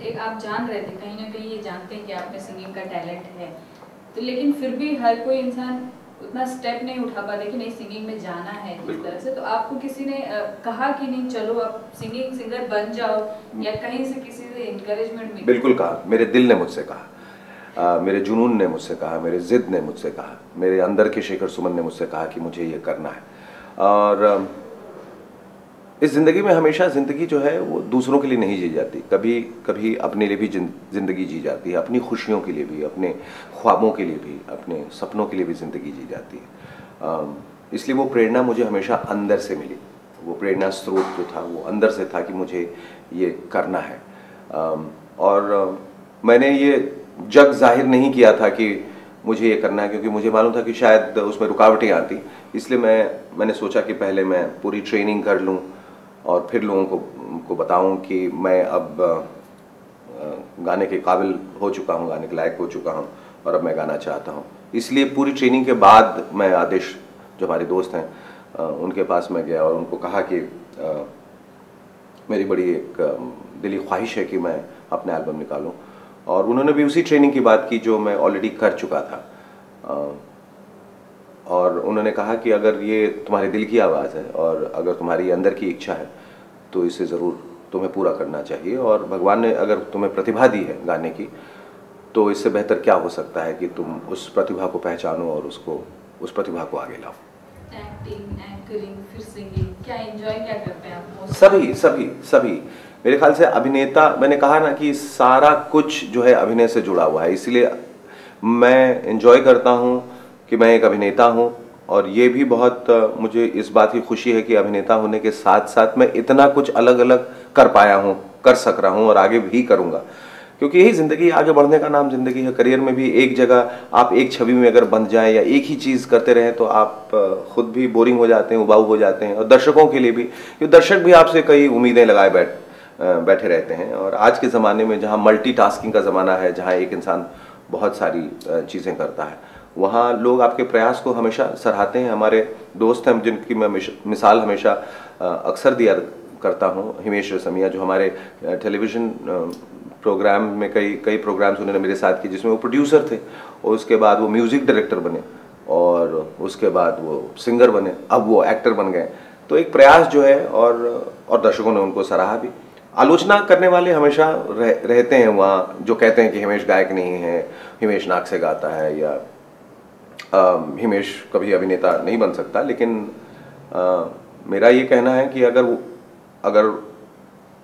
एक आप जान रहे थे, कहीं ना कहीं ये जानते हैं कि आप में सिंगिंग का टैलेंट है, तो लेकिन फिर भी हर कोई इंसान उतना स्टेप नहीं उठा पाता कि नहीं सिंगिंग में जाना है इस तरह से। तो आपको किसी ने कहा कि नहीं चलो आप सिंगर बन जाओ, या कहीं से किसी से इंकरेजमेंट मिली? बिल्कुल कहा, मेरे दिल ने मुझसे कहा, मेरे जुनून ने मुझसे कहा, मेरे ज़िद ने मुझसे कहा, मेरे अंदर के शेखर सुमन ने मुझसे कहा कि मुझे ये करना है। और इस ज़िंदगी में हमेशा ज़िंदगी जो है वो दूसरों के लिए नहीं जी जाती, कभी कभी अपने लिए भी ज़िंदगी जी जाती है, अपनी खुशियों के लिए भी, अपने ख्वाबों के लिए भी, अपने सपनों के लिए भी ज़िंदगी जी जाती है। इसलिए वो प्रेरणा मुझे हमेशा अंदर से मिली, वो प्रेरणा स्रोत जो था वो अंदर से था कि मुझे ये करना है। और मैंने ये जग जाहिर नहीं किया था कि मुझे ये करना है, क्योंकि मुझे मालूम था कि शायद उसमें रुकावटें आती, इसलिए मैंने सोचा कि पहले मैं पूरी ट्रेनिंग कर लूँ और फिर लोगों को बताऊं कि मैं अब गाने के काबिल हो चुका हूं, गाने के लायक हो चुका हूं और अब मैं गाना चाहता हूं। इसलिए पूरी ट्रेनिंग के बाद मैं आदेश जो हमारे दोस्त हैं उनके पास मैं गया और उनको कहा कि मेरी बड़ी एक दिली ख्वाहिश है कि मैं अपना एल्बम निकालूं, और उन्होंने भी उसी ट्रेनिंग की बात की जो मैं ऑलरेडी कर चुका था। और उन्होंने कहा कि अगर ये तुम्हारे दिल की आवाज़ है और अगर तुम्हारी अंदर की इच्छा है तो इसे ज़रूर तुम्हें पूरा करना चाहिए, और भगवान ने अगर तुम्हें प्रतिभा दी है गाने की तो इससे बेहतर क्या हो सकता है कि तुम उस प्रतिभा को पहचानो और उस प्रतिभा को आगे लाओ। एक्टिंग, एंकरिंग, फिर सिंगिंग, क्या एंजॉय क्या करते हैं आप? सभी सभी सभी मेरे ख्याल से अभिनेता, मैंने कहा ना कि सारा कुछ जो है अभिनय से जुड़ा हुआ है, इसलिए मैं एंजॉय करता हूँ कि मैं एक अभिनेता हूँ। और ये भी बहुत मुझे इस बात की खुशी है कि अभिनेता होने के साथ साथ मैं इतना कुछ अलग अलग कर पाया हूँ, कर सक रहा हूँ और आगे भी करूँगा, क्योंकि यही ज़िंदगी, आगे बढ़ने का नाम ज़िंदगी है। करियर में भी एक जगह आप एक छवि में अगर बंध जाएं या एक ही चीज़ करते रहें तो आप खुद भी बोरिंग हो जाते हैं, उबाऊ हो जाते हैं, और दर्शकों के लिए भी, क्योंकि दर्शक भी आपसे कई उम्मीदें लगाए बैठे रहते हैं। और आज के ज़माने में जहाँ मल्टीटास्किंग का ज़माना है, जहाँ एक इंसान बहुत सारी चीज़ें करता है, वहाँ लोग आपके प्रयास को हमेशा सराहते हैं। हमारे दोस्त हैं जिनकी मैं मिसाल हमेशा अक्सर दिया करता हूँ, हिमेश रेशमिया, जो हमारे टेलीविज़न प्रोग्राम में कई प्रोग्राम्स उन्होंने मेरे साथ किए जिसमें वो प्रोड्यूसर थे, और उसके बाद वो म्यूज़िक डायरेक्टर बने, और उसके बाद वो सिंगर बने, अब वो एक्टर बन गए। तो एक प्रयास जो है, और दर्शकों ने उनको सराहा भी। आलोचना करने वाले हमेशा रहते हैं वहाँ, जो कहते हैं कि हिमेश गायक नहीं है, हिमेश नाक से गाता है, या हिमेश कभी अभिनेता नहीं बन सकता। लेकिन मेरा ये कहना है कि अगर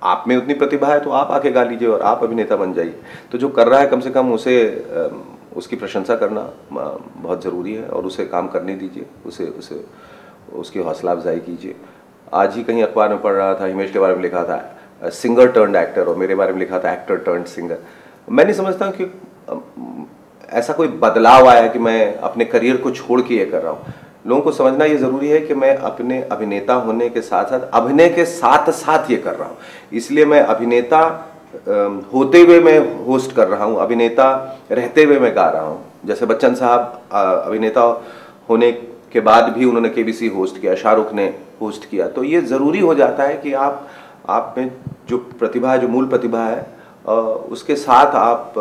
आप में उतनी प्रतिभा है तो आप आके गा लीजिए और आप अभिनेता बन जाइए। तो जो कर रहा है कम से कम उसे उसकी प्रशंसा करना बहुत ज़रूरी है, और उसे काम करने दीजिए, उसकी हौसला अफजाई कीजिए। आज ही कहीं अखबार में पढ़ रहा था, हिमेश के बारे में लिखा था सिंगर टर्न्ड एक्टर, और मेरे बारे में लिखा था एक्टर टर्न्ड सिंगर। मैं नहीं समझता कि ऐसा कोई बदलाव आया कि मैं अपने करियर को छोड़ के ये कर रहा हूँ। लोगों को समझना ये ज़रूरी है कि मैं अपने अभिनेता होने के साथ साथ अभिनय के साथ साथ ये कर रहा हूँ। इसलिए मैं अभिनेता होते हुए मैं होस्ट कर रहा हूँ, अभिनेता रहते हुए मैं गा रहा हूँ। जैसे बच्चन साहब अभिनेता होने के बाद भी उन्होंने केबीसी होस्ट किया, शाहरुख ने होस्ट किया। तो ये ज़रूरी हो जाता है कि आप में जो प्रतिभा है, जो मूल प्रतिभा है, उसके साथ आप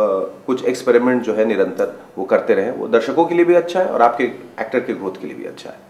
कुछ एक्सपेरिमेंट जो है निरंतर वो करते रहें। वो दर्शकों के लिए भी अच्छा है और आपके एक्टर के ग्रोथ के लिए भी अच्छा है।